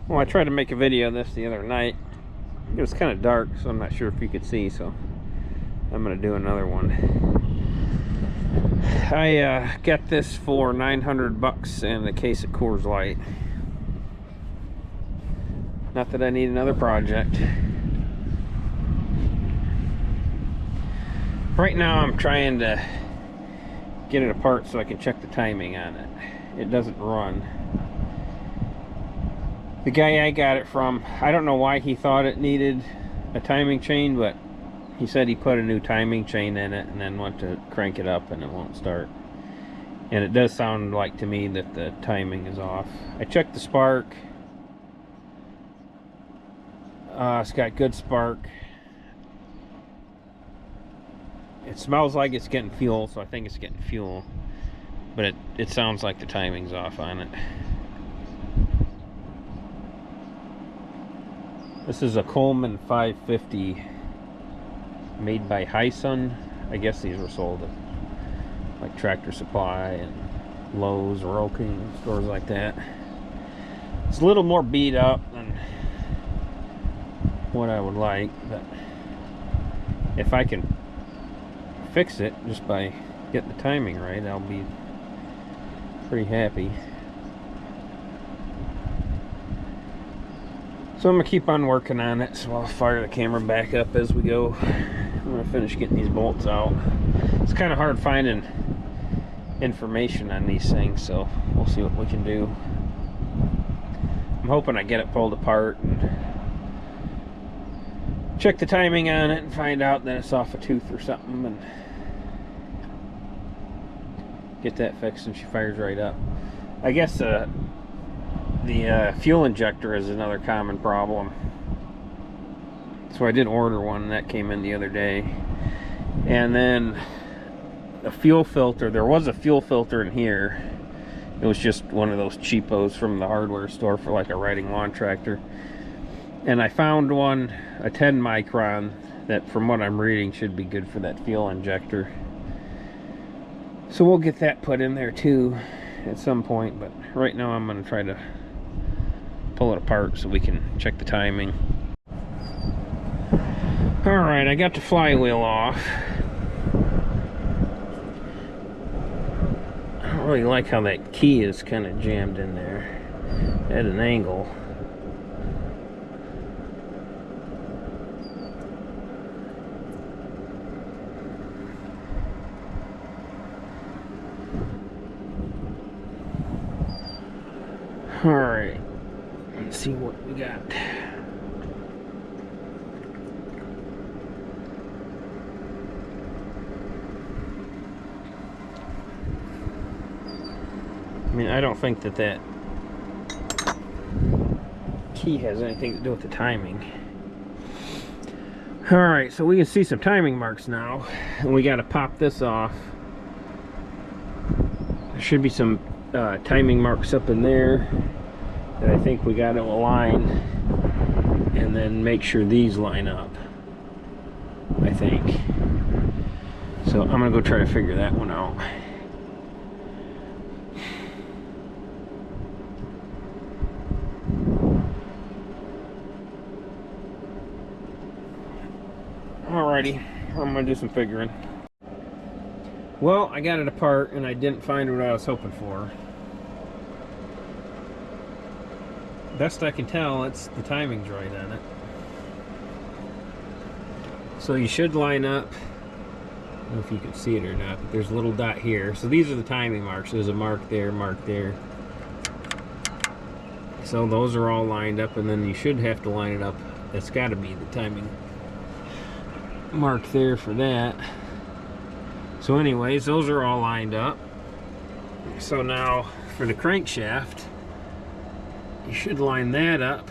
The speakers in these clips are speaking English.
Well, I tried to make a video of this the other night. It was kind of dark, so I'm not sure if you could see, so I'm going to do another one. I got this for $900 and a case of Coors Light. Not that I need another project. Right now I'm trying to get it apart so I can check the timing on it. It doesn't run. The guy I got it from, I don't know why he thought it needed a timing chain, but he said he put a new timing chain in it and then went to crank it up and it won't start. And it does sound like to me that the timing is off. I checked the spark. It's got good spark. It smells like it's getting fuel, so I think it's getting fuel. But it sounds like the timing's off on it. This is a Coleman 550 made by Hyson. I guess these were sold at like Tractor Supply and Lowe's, Roking, stores like that. It's a little more beat up than what I would like, but if I can fix it just by getting the timing right, I'll be pretty happy. So I'm going to keep on working on it, so I'll fire the camera back up as we go. I'm going to finish getting these bolts out. It's kind of hard finding information on these things, so we'll see what we can do. I'm hoping I get it pulled apart and check the timing on it and find out that it's off a tooth or something and get that fixed and she fires right up. I guess the fuel injector is another common problem. So I did order one that came in the other day. And then a fuel filter. There was a fuel filter in here. It was just one of those cheapos from the hardware store for like a riding lawn tractor. And I found one, a 10 micron, that from what I'm reading should be good for that fuel injector. So we'll get that put in there too at some point, but right now I'm going to try to pull it apart so we can check the timing. Alright, I got the flywheel off. I don't really like how that key is kind of jammed in there at an angle. Alright, let's see what we got. I mean, I don't think that key has anything to do with the timing. Alright, so we can see some timing marks now. And we got to pop this off. There should be some timing marks up in there that I think we got to align and then make sure these line up, I think. So I'm gonna go try to figure that one out. Alrighty, I'm gonna do some figuring. Well, I got it apart and I didn't find what I was hoping for. Best I can tell, it's the timing's right on it. So you should line up. I don't know if you can see it or not, but there's a little dot here. So these are the timing marks. There's a mark there, mark there. So those are all lined up, and then you should have to line it up. That's got to be the timing mark there for that. So anyways, those are all lined up. So now for the crankshaft, you should line that up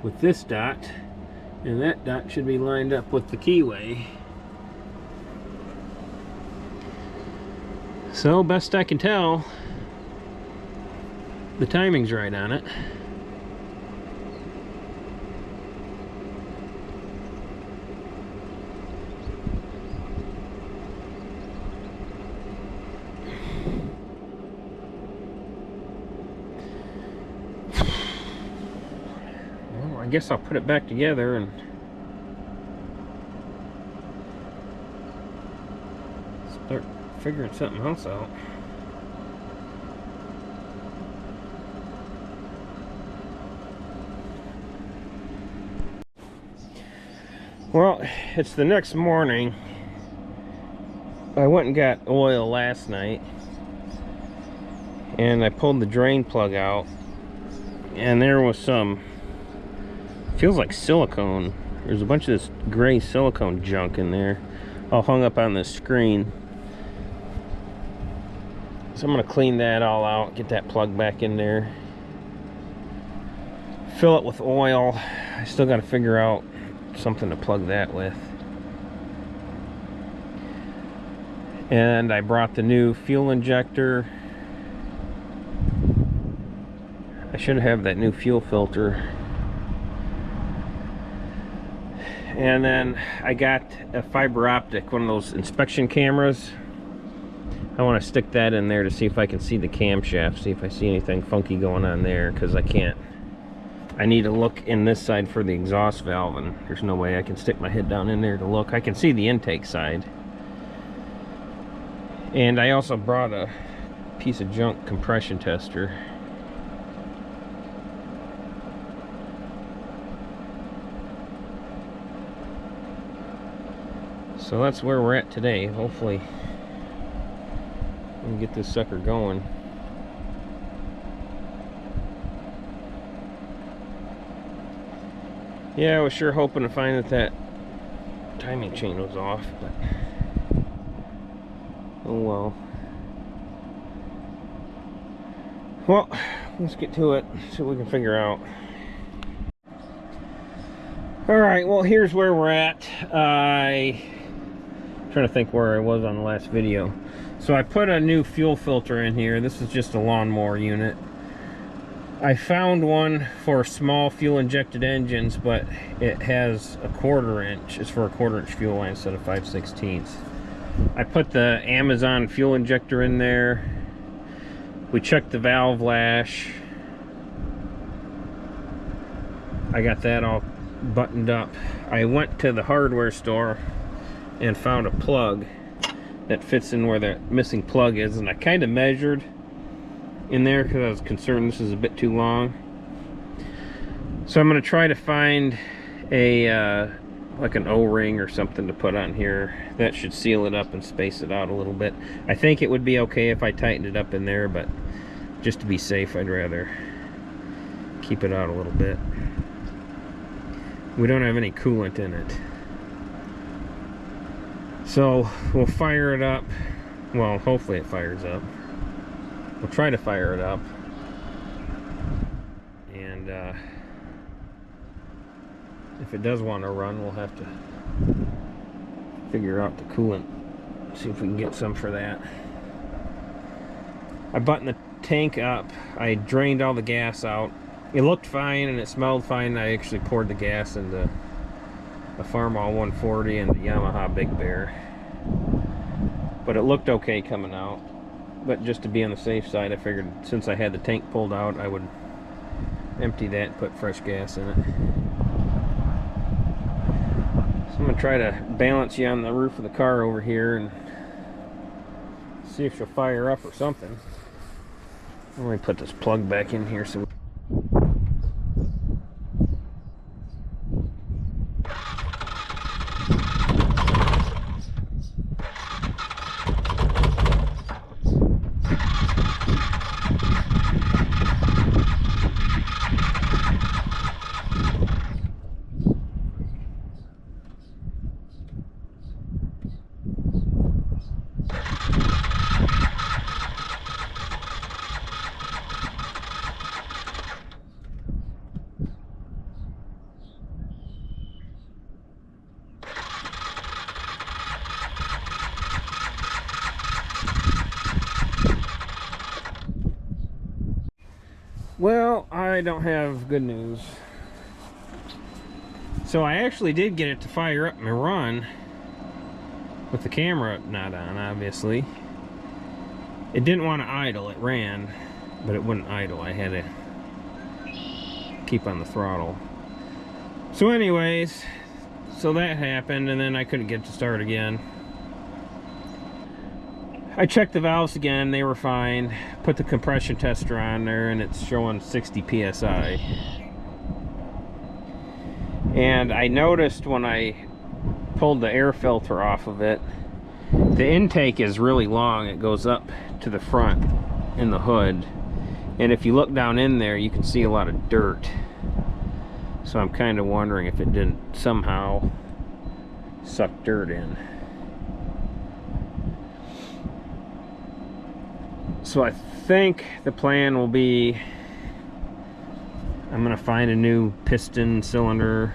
with this dot, and that dot should be lined up with the keyway. So best I can tell, the timing's right on it. guess I'll put it back together and start figuring something else out. Well, it's the next morning. I went and got oil last night, and I pulled the drain plug out, and there was some, feels like silicone. There's a bunch of this gray silicone junk in there, all hung up on this screen. So I'm gonna clean that all out, get that plug back in there, fill it with oil. I still gotta figure out something to plug that with. And I brought the new fuel injector. I should have that new fuel filter. And then I got a fiber optic, one of those inspection cameras. I want to stick that in there to see if I can see the camshaft, see if I see anything funky going on there, because I can't. I need to look in this side for the exhaust valve, and there's no way I can stick my head down in there to look. I can see the intake side. And I also brought a piece of junk compression tester. So that's where we're at today. Hopefully we can get this sucker going. Yeah, I was sure hoping to find that timing chain was off, but oh well. Well, let's get to it, see what we can figure out. Alright, well, here's where we're at. I'm trying to think where I was on the last video. So I put a new fuel filter in here. This is just a lawnmower unit. I found one for small fuel injected engines, but it has a 1/4 inch. It's for a 1/4 inch fuel line instead of 5/16. I put the Amazon fuel injector in there. We checked the valve lash. I got that all buttoned up. I went to the hardware store and found a plug that fits in where the missing plug is, and I kind of measured in there because I was concerned this is a bit too long. So I'm going to try to find a like an O-ring or something to put on here that should seal it up and space it out a little bit. I think it would be okay if I tightened it up in there, but just to be safe, I'd rather keep it out a little bit. We don't have any coolant in it, so we'll fire it up. Well, hopefully it fires up. We'll try to fire it up, and if it does want to run, we'll have to figure out the coolant, see if we can get some for that. I buttoned the tank up. I drained all the gas out. It looked fine and it smelled fine. I actually poured the gas into the Farmall 140 and the Yamaha Big Bear, but it looked okay coming out. But just to be on the safe side, I figured since I had the tank pulled out, I would empty that and put fresh gas in it. So I'm going to try to balance you on the roof of the car over here and see if she'll fire up or something. Let me put this plug back in here so Well, I don't have good news. So I actually did get it to fire up and run with the camera not on, obviously. It didn't want to idle. It ran, but it wouldn't idle. I had to keep on the throttle. So anyways, so that happened, and then I couldn't get to start again. I checked the valves again, they were fine. Put the compression tester on there, and it's showing 60 psi. And I noticed when I pulled the air filter off of it, the intake is really long. It goes up to the front in the hood, and if you look down in there, you can see a lot of dirt. So I'm kind of wondering if it didn't somehow suck dirt in. So I think the plan will be, I'm gonna find a new piston cylinder,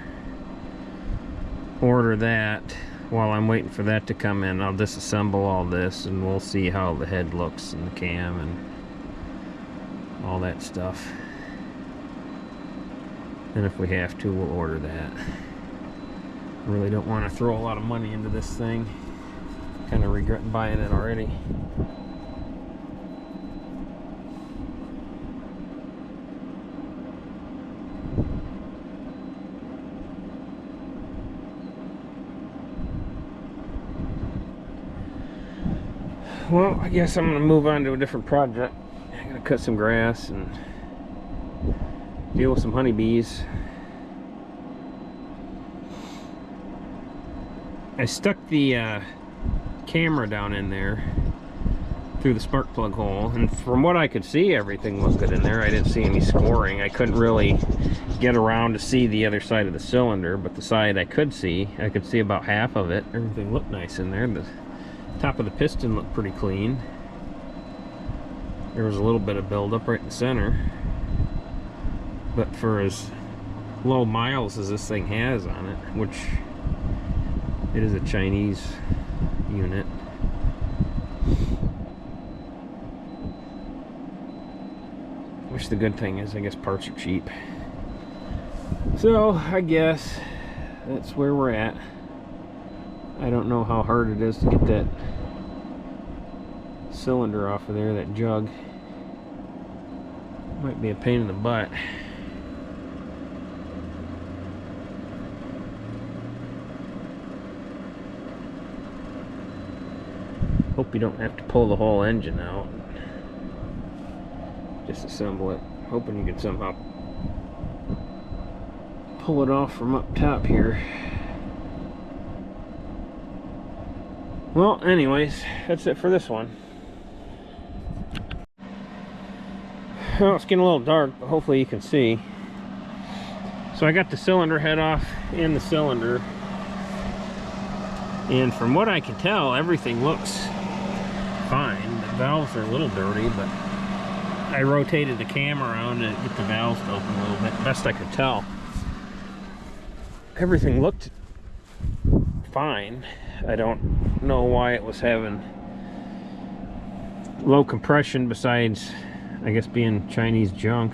order that. While I'm waiting for that to come in, I'll disassemble all this, and we'll see how the head looks and the cam and all that stuff. And if we have to, we'll order that. I really don't want to throw a lot of money into this thing. Kind of regret buying it already. Well, I guess I'm going to move on to a different project. I'm going to cut some grass and deal with some honeybees. I stuck the camera down in there through the spark plug hole, and from what I could see, everything was good in there. I didn't see any scoring. I couldn't really get around to see the other side of the cylinder, but the side I could see about half of it. Everything looked nice in there. The top of the piston looked pretty clean. There was a little bit of buildup right in the center, but for as low miles as this thing has on it, which it is a Chinese unit, which the good thing is, I guess parts are cheap. So I guess that's where we're at. I don't know how hard it is to get that cylinder off of there, that jug. Might be a pain in the butt. Hope you don't have to pull the whole engine out. Disassemble it. Hoping you can somehow pull it off from up top here. Well, anyways, that's it for this one. Well, it's getting a little dark, but hopefully you can see. So I got the cylinder head off and the cylinder, and from what I can tell, everything looks fine. The valves are a little dirty, but I rotated the cam around to get the valves to open a little bit, best I could tell. Everything looked fine. I don't know why it was having low compression, besides I guess being Chinese junk.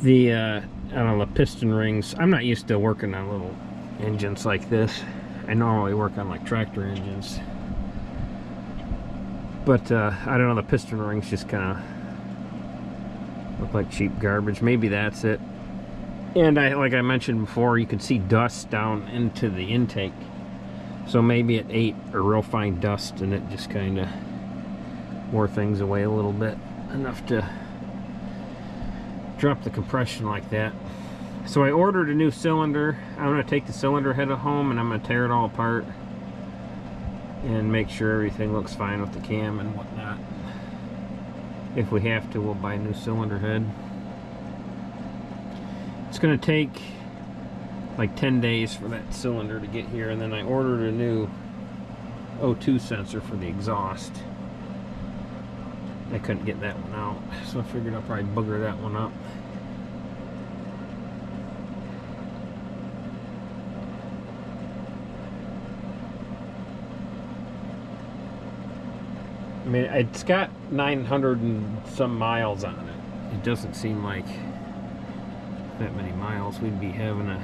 The I don't know, the piston rings, I'm not used to working on little engines like this. I normally work on like tractor engines, but I don't know, the piston rings just kind of look like cheap garbage. Maybe that's it. And like I mentioned before, you can see dust down into the intake, so maybe it ate a real fine dust and it just kind of wore things away a little bit, enough to drop the compression like that. So I ordered a new cylinder. I'm going to take the cylinder head home and I'm going to tear it all apart and make sure everything looks fine with the cam and whatnot. If we have to, we'll buy a new cylinder head. It's going to take like 10 days for that cylinder to get here, and then I ordered a new O2 sensor for the exhaust. I couldn't get that one out, so I figured I'll probably booger that one up. I mean, it's got 900 and some miles on it. It doesn't seem like that many miles we'd be having a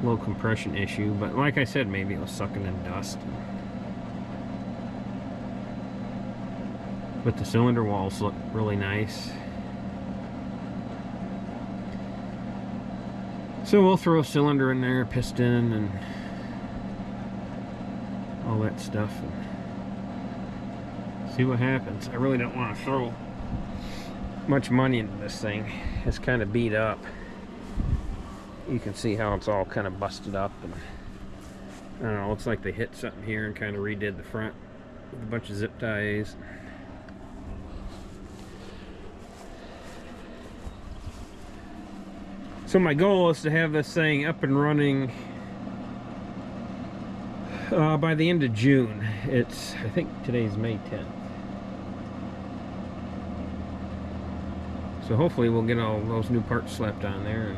low compression issue, but like I said, maybe it was sucking in dust. But the cylinder walls look really nice. So we'll throw a cylinder in there, piston, and all that stuff, and see what happens. I really don't want to throw much money into this thing. It's kind of beat up. You can see how it's all kind of busted up, and I don't know, looks like they hit something here and kind of redid the front with a bunch of zip ties. So my goal is to have this thing up and running by the end of June. I think today's May 10th. So hopefully we'll get all those new parts slapped on there and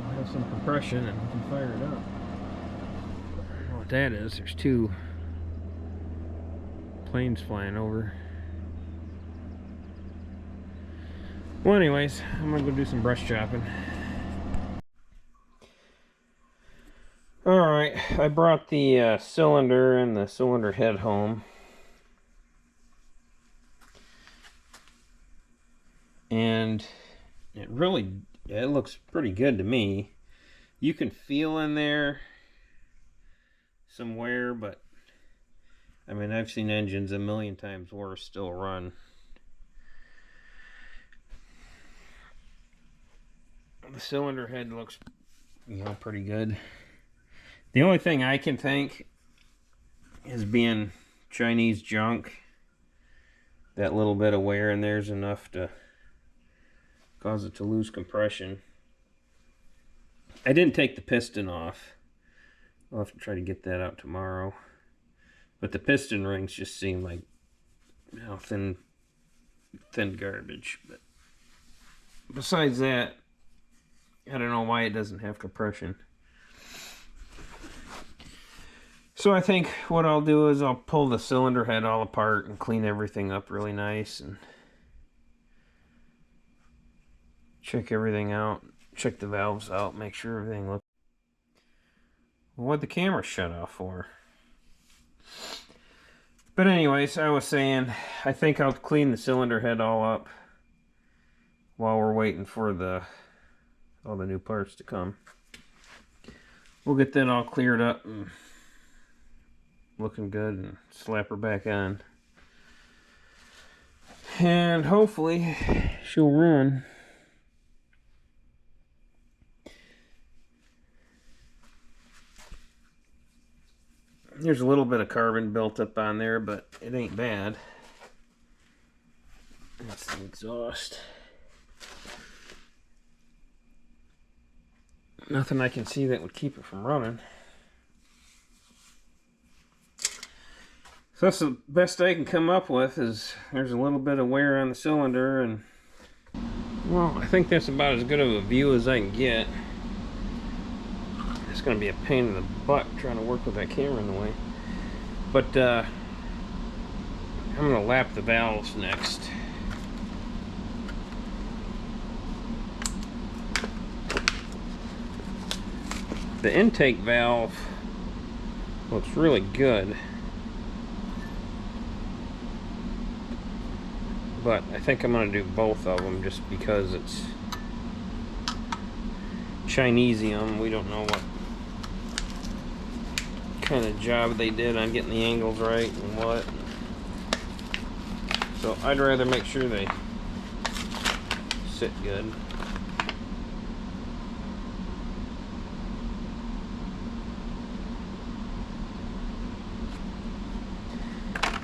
we'll have some compression and we can fire it up. I don't know what that is. There's two planes flying over. Well, anyways, I'm gonna go do some brush chopping. Alright, I brought the cylinder and the cylinder head home. And it looks pretty good to me. You can feel in there some wear, but I mean, I've seen engines a million times worse still run. The cylinder head looks, pretty good. The only thing I can think is, being Chinese junk, that little bit of wear in there is enough to cause it to lose compression. I didn't take the piston off. I'll have to try to get that out tomorrow. But the piston rings just seem like thin garbage. But besides that, I don't know why it doesn't have compression. So I think what I'll do is I'll pull the cylinder head all apart and clean everything up really nice and check everything out, check the valves out, make sure everything looks. What'd the camera shut off for? But anyways, I was saying, I think I'll clean the cylinder head all up while we're waiting for all the new parts to come. We'll get that all cleared up and looking good and slap her back on. And hopefully she'll run. There's a little bit of carbon built up on there, but it ain't bad. That's the exhaust. Nothing I can see that would keep it from running. So that's the best I can come up with, is there's a little bit of wear on the cylinder, and well, I think that's about as good of a view as I can get. It's going to be a pain in the butt trying to work with that camera in the way. But I'm going to lap the valves next. The intake valve looks really good, but I think I'm going to do both of them just because it's Chinesium. We don't know what kind of job they did on getting the angles right and what. So I'd rather make sure they sit good.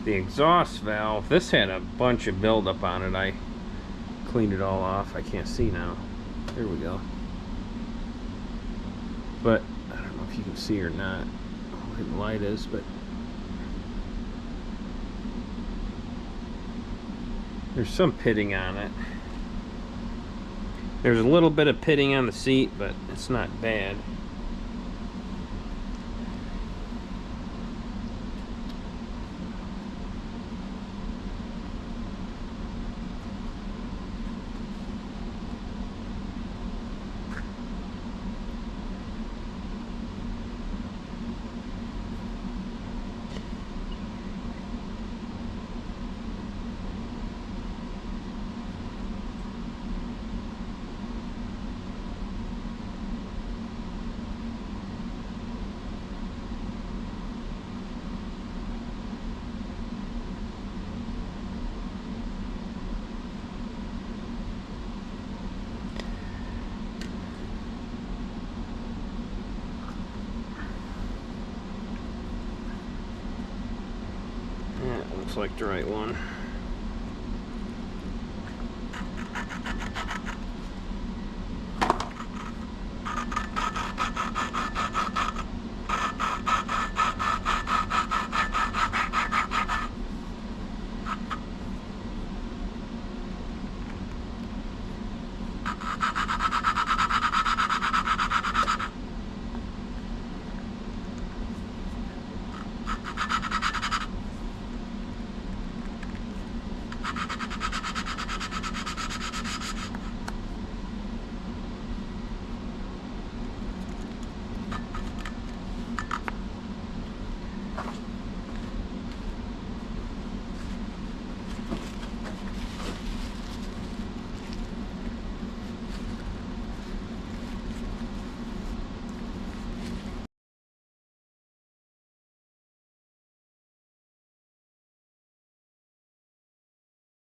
The exhaust valve, this had a bunch of buildup on it. I cleaned it all off. I can't see now. There we go. But I don't know if you can see or not where the light is, but there's some pitting on it. There's a little bit of pitting on the seat, but it's not bad. looks like the right one.